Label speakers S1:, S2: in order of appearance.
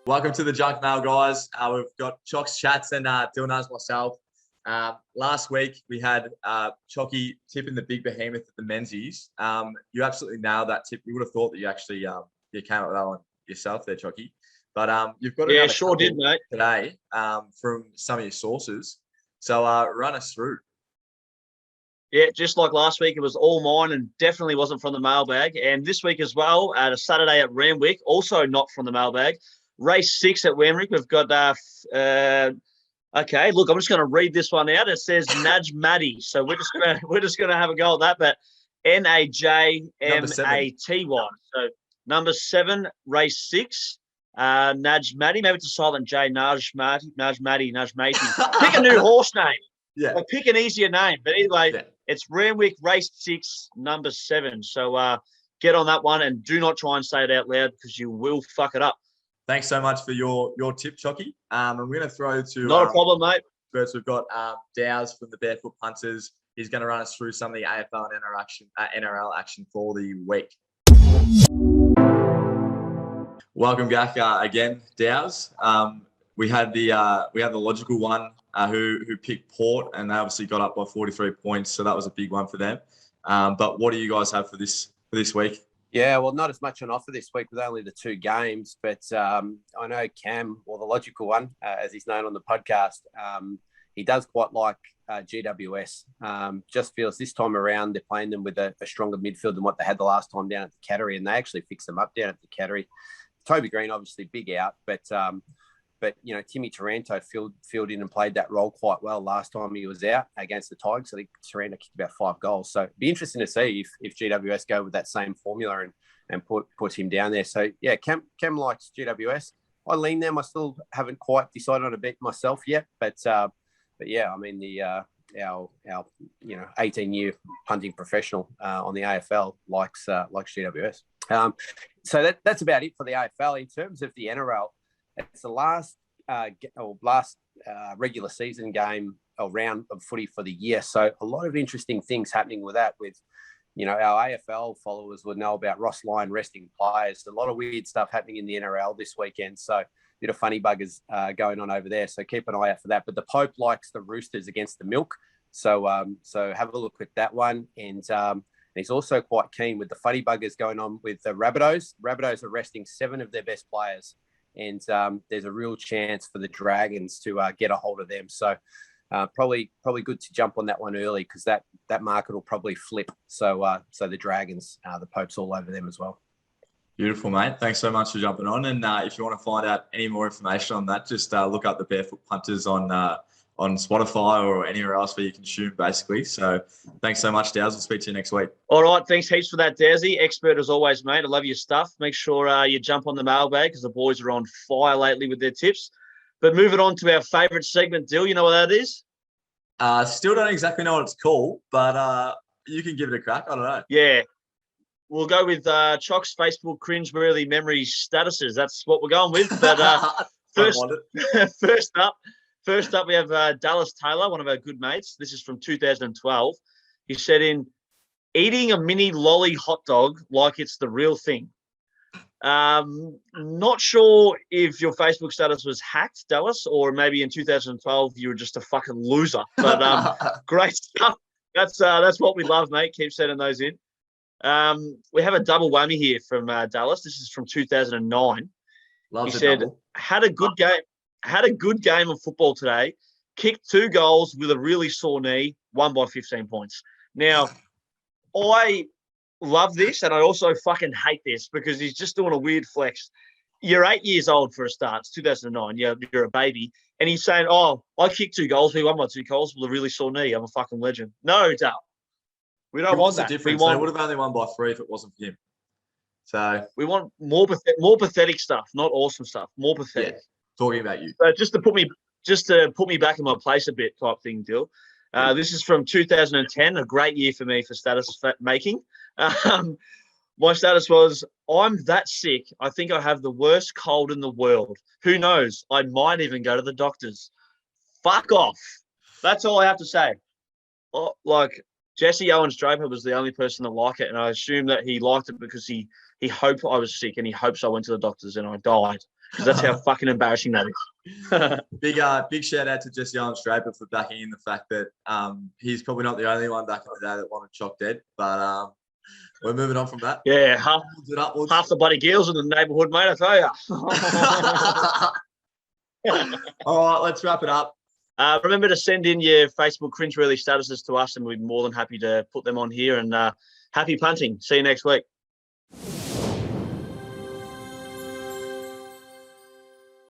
S1: Welcome to the Junk Mail, guys. We've got Chocs Chats and Dylan as myself. Last week, we had Chocky tipping the big behemoth at the Menzies. You absolutely nailed that tip. You would have thought that you actually you came up with that one yourself there, Chocky. But you've got
S2: another sure did, mate.
S1: Today from some of your sources. So run us through.
S2: Yeah, just like last week, it was all mine and definitely wasn't from the mailbag. And this week as well, at a Saturday at Randwick, also not from the mailbag. Race 6 at Randwick, we've got okay, look, I'm just going to read this one out. It says Naj Matty. So we're just gonna have a go at that. But NAJMATY. So number 7, race 6. Naj Matty. Maybe it's a silent J. Naj Matty. Pick a new horse name.
S1: Yeah.
S2: Or pick an easier name. But anyway, It's Randwick race 6, number 7. So get on that one and do not try and say it out loud because you will fuck it up.
S1: Thanks so much for your tip, Chocky. I'm going to throw to...
S2: Not a problem, mate.
S1: First, we've got Dowes from the Barefoot Punters. He's going to run us through some of the AFL and NRL action for the week. Welcome back again, Dowes. We had the logical one who picked Port, and they obviously got up by 43 points, so that was a big one for them. But what do you guys have for this week?
S3: Yeah, well, not as much on offer this week with only the 2 games, but I know Cam, or the logical one, as he's known on the podcast, he does quite like GWS. Just feels this time around they're playing them with a stronger midfield than what they had the last time down at the Cattery, and they actually fixed them up down at the Cattery. Toby Green, obviously big out, but you know, Timmy Taranto filled in and played that role quite well last time he was out against the Tigers. I think Taranto kicked about 5 goals. So it'd be interesting to see if GWS go with that same formula and put him down there. So yeah, Cam likes GWS. I lean them. I still haven't quite decided on a bet myself yet, but yeah, I mean our 18-year punting professional on the AFL likes GWS. So that's about it for the AFL. In terms of the NRL, it's the last regular season game or round of footy for the year. So a lot of interesting things happening with that. With, you know, our AFL followers would know about Ross Lyon resting players. A lot of weird stuff happening in the NRL this weekend. So a bit of funny buggers going on over there. So keep an eye out for that. But the Pope likes the Roosters against the Milk. So have a look at that one. And he's also quite keen with the funny buggers going on with the Rabbitohs. Rabbitohs are resting 7 of their best players. And there's a real chance for the Dragons to get a hold of them. So probably good to jump on that one early because that market will probably flip. So the Dragons, the Pope's all over them as well.
S1: Beautiful, mate. Thanks so much for jumping on. And if you want to find out any more information on that, just look up the Barefoot Punters on Spotify or anywhere else where you consume, basically. So thanks so much, Dowes. We'll speak to you next week.
S2: All right. Thanks heaps for that, Dowsy. Expert as always, mate. I love your stuff. Make sure you jump on the mailbag because the boys are on fire lately with their tips. But moving on to our favourite segment, Dill. You know what that is?
S1: Still don't exactly know what it's called, but you can give it a crack. I don't know.
S2: Yeah. We'll go with Chocs Facebook cringe-worthy memory statuses. That's what we're going with. But First up, we have Dallas Taylor, one of our good mates. This is from 2012. He said eating a mini lolly hot dog like it's the real thing. Not sure if your Facebook status was hacked, Dallas, or maybe in 2012 you were just a fucking loser. But great stuff. That's what we love, mate. Keep sending those in. We have a double whammy here from Dallas. This is from 2009. He said, double. Had a good game of football today, kicked 2 goals with a really sore knee, won by 15 points. Now, I love this, and I also fucking hate this because he's just doing a weird flex. You're 8 years old for a start. It's 2009. You're a baby. And he's saying, oh, I kicked 2 goals. We won by 2 goals with a really sore knee. I'm a fucking legend. No, Dal. We don't want that.
S1: They would have only won by 3 if it wasn't for him. So
S2: we want more pathetic stuff, not awesome stuff. More pathetic.
S1: Yeah. Talking about you.
S2: So just to put me back in my place a bit type thing, Dill. This is from 2010, a great year for me for status making. My status was, I'm that sick. I think I have the worst cold in the world. Who knows? I might even go to the doctors. Fuck off. That's all I have to say. Like, Jesse Owens-Draper was the only person that liked it, and I assume that he liked it because he hoped I was sick and he hopes I went to the doctors and I died. because that's how fucking embarrassing that is.
S1: Big shout out to Jesse Allen Straper for backing in the fact that he's probably not the only one back in the day that wanted Chalk dead. But we're moving on from that.
S2: Yeah, half the bloody girls in the neighbourhood, mate, I tell you.
S1: All right, let's wrap it up.
S2: Remember to send in your Facebook Cringe Really statuses to us, and we'd be more than happy to put them on here. And happy punting. See you next week.